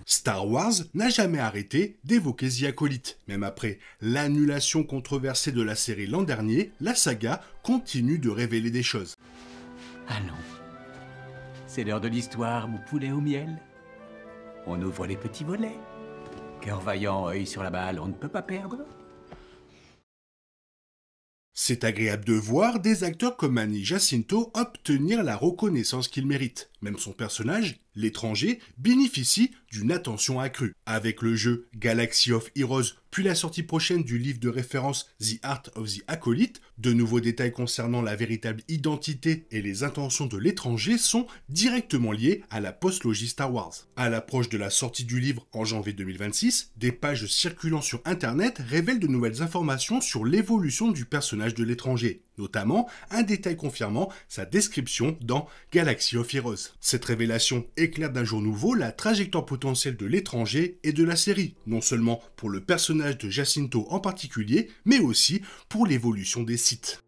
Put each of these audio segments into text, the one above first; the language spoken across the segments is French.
Star Wars n'a jamais arrêté d'évoquer The Acolyte. Même après l'annulation controversée de la série l'an dernier, la saga continue de révéler des choses. Allons, c'est l'heure de l'histoire, mon poulet au miel. On ouvre les petits volets. Cœur vaillant, œil sur la balle, on ne peut pas perdre. C'est agréable de voir des acteurs comme Manny Jacinto obtenir la reconnaissance qu'ils méritent. Même son personnage, l'étranger, bénéficie d'une attention accrue. Avec le jeu Galaxy of Heroes, puis la sortie prochaine du livre de référence The Art of the Acolyte, de nouveaux détails concernant la véritable identité et les intentions de l'étranger sont directement liés à la postlogie Star Wars. À l'approche de la sortie du livre en janvier 2026, des pages circulant sur Internet révèlent de nouvelles informations sur l'évolution du personnage de l'étranger, notamment un détail confirmant sa description dans Galaxy of Heroes. Cette révélation éclaire d'un jour nouveau la trajectoire potentielle de l'étranger et de la série, non seulement pour le personnage de Jacinto en particulier, mais aussi pour l'évolution des Sith.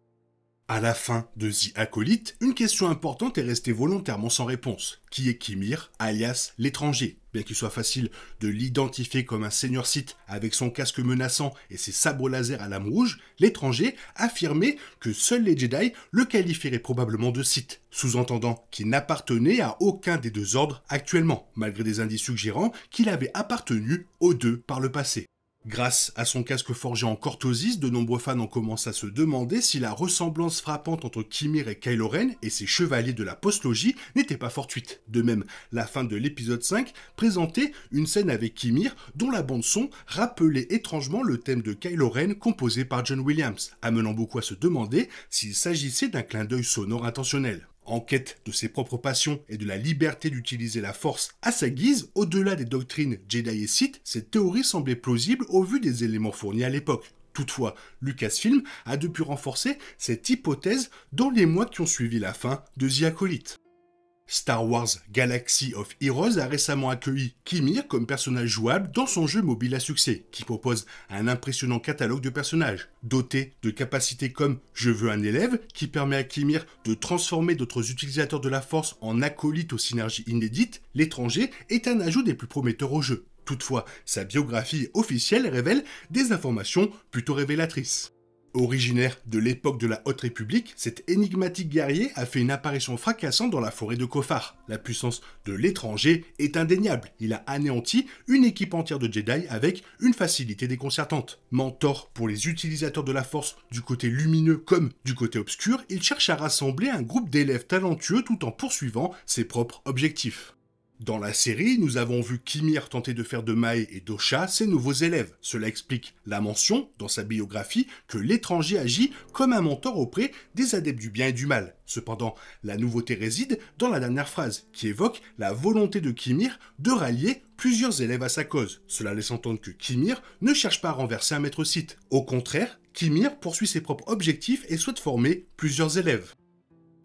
À la fin de The Acolyte, une question importante est restée volontairement sans réponse. Qui est Qimir, alias l'étranger? Bien qu'il soit facile de l'identifier comme un seigneur Sith avec son casque menaçant et ses sabres laser à lame rouge, l'étranger affirmait que seuls les Jedi le qualifieraient probablement de Sith, sous-entendant qu'il n'appartenait à aucun des deux ordres actuellement, malgré des indices suggérant qu'il avait appartenu aux deux par le passé. Grâce à son casque forgé en Cortosis, de nombreux fans ont commencé à se demander si la ressemblance frappante entre Qimir et Kylo Ren et ses chevaliers de la postlogie n'était pas fortuite. De même, la fin de l'épisode 5 présentait une scène avec Qimir dont la bande-son rappelait étrangement le thème de Kylo Ren composé par John Williams, amenant beaucoup à se demander s'il s'agissait d'un clin d'œil sonore intentionnel. En quête de ses propres passions et de la liberté d'utiliser la force à sa guise, au-delà des doctrines Jedi et Sith, cette théorie semblait plausible au vu des éléments fournis à l'époque. Toutefois, Lucasfilm a depuis renforcé cette hypothèse dans les mois qui ont suivi la fin de The Acolyte. Star Wars Galaxy of Heroes a récemment accueilli Qimir comme personnage jouable dans son jeu mobile à succès, qui propose un impressionnant catalogue de personnages, doté de capacités comme « Je veux un élève » qui permet à Qimir de transformer d'autres utilisateurs de la Force en acolytes aux synergies inédites. L'étranger est un ajout des plus prometteurs au jeu. Toutefois, sa biographie officielle révèle des informations plutôt révélatrices. Originaire de l'époque de la Haute République, cet énigmatique guerrier a fait une apparition fracassante dans la forêt de Koffar. La puissance de l'étranger est indéniable. Il a anéanti une équipe entière de Jedi avec une facilité déconcertante. Mentor pour les utilisateurs de la Force du côté lumineux comme du côté obscur, il cherche à rassembler un groupe d'élèves talentueux tout en poursuivant ses propres objectifs. Dans la série, nous avons vu Qimir tenter de faire de Mahé et d'Osha ses nouveaux élèves. Cela explique la mention, dans sa biographie, que l'étranger agit comme un mentor auprès des adeptes du bien et du mal. Cependant, la nouveauté réside dans la dernière phrase, qui évoque la volonté de Qimir de rallier plusieurs élèves à sa cause. Cela laisse entendre que Qimir ne cherche pas à renverser un maître Sith. Au contraire, Qimir poursuit ses propres objectifs et souhaite former plusieurs élèves.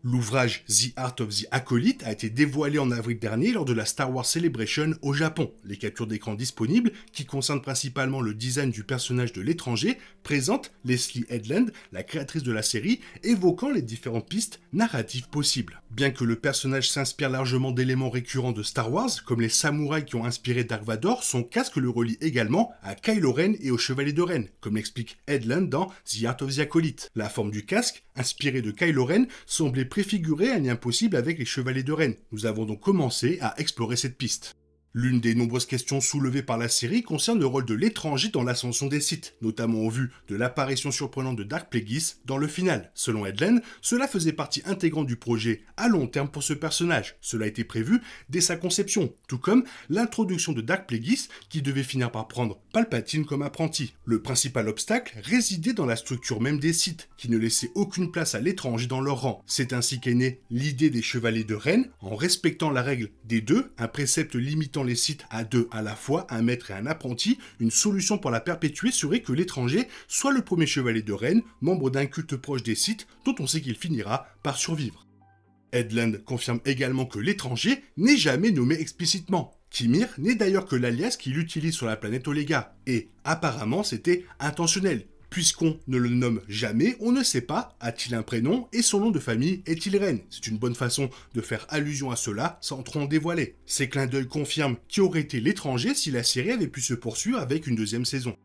L'ouvrage The Art of the Acolyte a été dévoilé en avril dernier lors de la Star Wars Celebration au Japon. Les captures d'écran disponibles, qui concernent principalement le design du personnage de l'étranger, présentent Leslie Headland, la créatrice de la série, évoquant les différentes pistes narratives possibles. Bien que le personnage s'inspire largement d'éléments récurrents de Star Wars, comme les samouraïs qui ont inspiré Dark Vador, son casque le relie également à Kylo Ren et au Chevalier de Ren, comme l'explique Headland dans The Art of the Acolyte. La forme du casque, inspirée de Kylo Ren, semblait préfigurer un lien possible avec les Chevaliers de Ren. Nous avons donc commencé à explorer cette piste. L'une des nombreuses questions soulevées par la série concerne le rôle de l'étranger dans l'ascension des Sith, notamment au vu de l'apparition surprenante de Dark Plagueis dans le final. Selon Headland, cela faisait partie intégrante du projet à long terme pour ce personnage. Cela a été prévu dès sa conception, tout comme l'introduction de Dark Plagueis qui devait finir par prendre Palpatine comme apprenti. Le principal obstacle résidait dans la structure même des Sith, qui ne laissait aucune place à l'étranger dans leur rang. C'est ainsi qu'est née l'idée des Chevaliers de Ren, en respectant la règle des deux, un précepte limitant les Sith à deux à la fois, un maître et un apprenti. Une solution pour la perpétuer serait que l'étranger soit le premier chevalier de Ren, membre d'un culte proche des Sith, dont on sait qu'il finira par survivre. Headland confirme également que l'étranger n'est jamais nommé explicitement. Qimir n'est d'ailleurs que l'alias qu'il utilise sur la planète Olega, et apparemment c'était intentionnel, Puisqu'on ne le nomme jamais, on ne sait pas, a-t-il un prénom et son nom de famille est-il Ren? C'est une bonne façon de faire allusion à cela sans trop en dévoiler. Ces clins d'œil confirment qui aurait été l'étranger si la série avait pu se poursuivre avec une deuxième saison.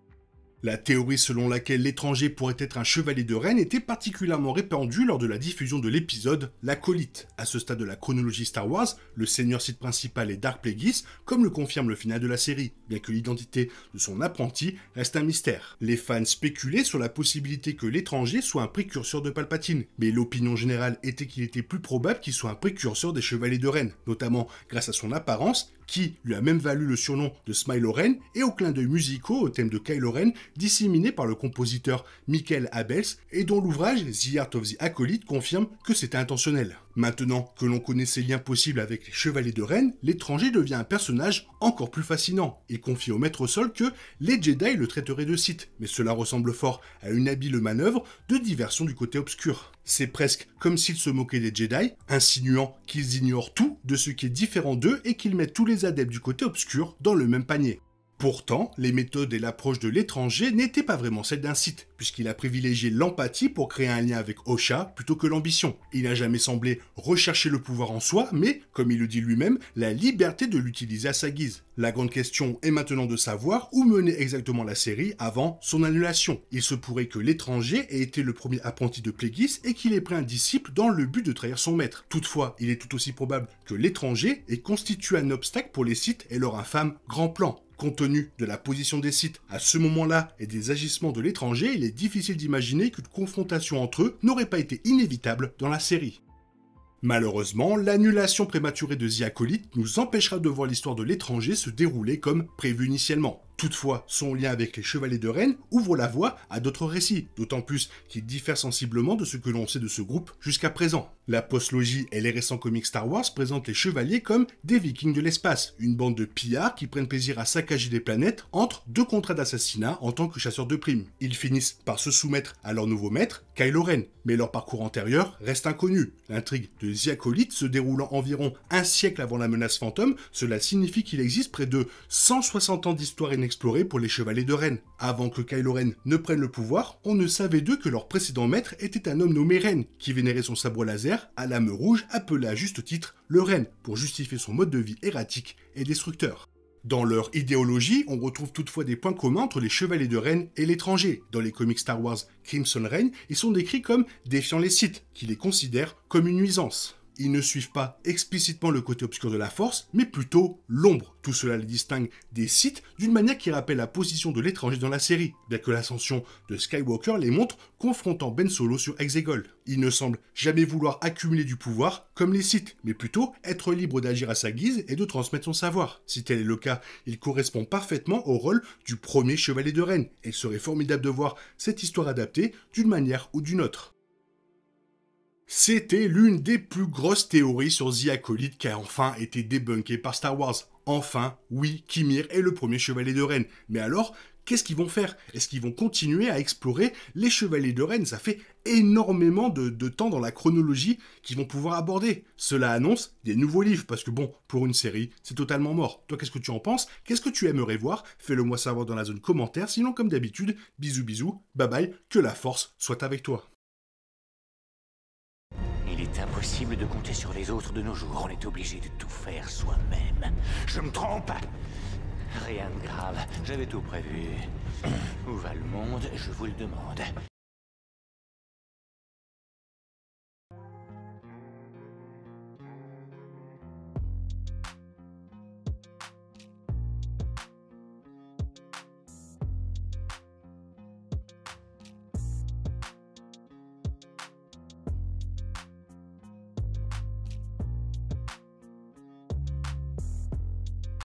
La théorie selon laquelle l'étranger pourrait être un chevalier de Ren était particulièrement répandue lors de la diffusion de l'épisode L'Acolyte. À ce stade de la chronologie Star Wars, le seigneur Sith principal est Dark Plagueis, comme le confirme le final de la série, bien que l'identité de son apprenti reste un mystère. Les fans spéculaient sur la possibilité que l'étranger soit un précurseur de Palpatine, mais l'opinion générale était qu'il était plus probable qu'il soit un précurseur des chevaliers de Ren, notamment grâce à son apparence, qui lui a même valu le surnom de Smilow Ren et aux clins d'œil musicaux au thème de Kylo Ren disséminés par le compositeur Michael Abels et dont l'ouvrage The Art of the Acolyte confirme que c'était intentionnel. Maintenant que l'on connaît ses liens possibles avec les chevaliers de Ren, l'étranger devient un personnage encore plus fascinant. Il confie au maître Sol que les Jedi le traiteraient de Sith, mais cela ressemble fort à une habile manœuvre de diversion du côté obscur. C'est presque comme s'ils se moquaient des Jedi, insinuant qu'ils ignorent tout de ce qui est différent d'eux et qu'ils mettent tous les adeptes du côté obscur dans le même panier. Pourtant, les méthodes et l'approche de l'étranger n'étaient pas vraiment celles d'un Sith, puisqu'il a privilégié l'empathie pour créer un lien avec Osha plutôt que l'ambition. Il n'a jamais semblé rechercher le pouvoir en soi, mais, comme il le dit lui-même, la liberté de l'utiliser à sa guise. La grande question est maintenant de savoir où menait exactement la série avant son annulation. Il se pourrait que l'étranger ait été le premier apprenti de Plagueis et qu'il ait pris un disciple dans le but de trahir son maître. Toutefois, il est tout aussi probable que l'étranger ait constitué un obstacle pour les Sith et leur infâme grand plan. Compte tenu de la position des Sith à ce moment-là et des agissements de l'étranger, il est difficile d'imaginer qu'une confrontation entre eux n'aurait pas été inévitable dans la série. Malheureusement, l'annulation prématurée de The Acolyte nous empêchera de voir l'histoire de l'étranger se dérouler comme prévu initialement. Toutefois, son lien avec les Chevaliers de Ren ouvre la voie à d'autres récits, d'autant plus qu'il diffère sensiblement de ce que l'on sait de ce groupe jusqu'à présent. La postlogie et les récents comics Star Wars présentent les Chevaliers comme des Vikings de l'espace, une bande de pillards qui prennent plaisir à saccager des planètes entre deux contrats d'assassinat en tant que chasseurs de primes. Ils finissent par se soumettre à leur nouveau maître, Kylo Ren, mais leur parcours antérieur reste inconnu. L'intrigue de The Acolyte se déroulant environ un siècle avant la menace fantôme, cela signifie qu'il existe près de 160 ans d'histoire inexplorée pour les Chevaliers de Ren. Avant que Kylo Ren ne prenne le pouvoir, on ne savait d'eux que leur précédent maître était un homme nommé Ren, qui vénérait son sabre laser à lame rouge appelé à juste titre le Ren, pour justifier son mode de vie erratique et destructeur. Dans leur idéologie, on retrouve toutefois des points communs entre les Chevaliers de Ren et l'étranger. Dans les comics Star Wars Crimson Reign, ils sont décrits comme défiant les Sith, qui les considèrent comme une nuisance. Ils ne suivent pas explicitement le côté obscur de la Force, mais plutôt l'ombre. Tout cela les distingue des Sith d'une manière qui rappelle la position de l'étranger dans la série, bien que l'ascension de Skywalker les montre confrontant Ben Solo sur Exegol. Il ne semble jamais vouloir accumuler du pouvoir comme les Sith, mais plutôt être libre d'agir à sa guise et de transmettre son savoir. Si tel est le cas, il correspond parfaitement au rôle du premier chevalier de Ren, et il serait formidable de voir cette histoire adaptée d'une manière ou d'une autre. C'était l'une des plus grosses théories sur The Acolyte qui a enfin été débunkée par Star Wars. Enfin, oui, Kimir est le premier chevalier de Ren. Mais alors, qu'est-ce qu'ils vont faire? Est-ce qu'ils vont continuer à explorer les chevaliers de Ren? Ça fait énormément de temps dans la chronologie qu'ils vont pouvoir aborder. Cela annonce des nouveaux livres, parce que bon, pour une série, c'est totalement mort. Toi, qu'est-ce que tu en penses? Qu'est-ce que tu aimerais voir? Fais-le moi savoir dans la zone commentaire. Sinon, comme d'habitude, bisous bisous, bye bye, que la force soit avec toi. Il est impossible de compter sur les autres de nos jours. On est obligé de tout faire soi-même. Je me trompe? Rien de grave. J'avais tout prévu. Où va le monde? Je vous le demande.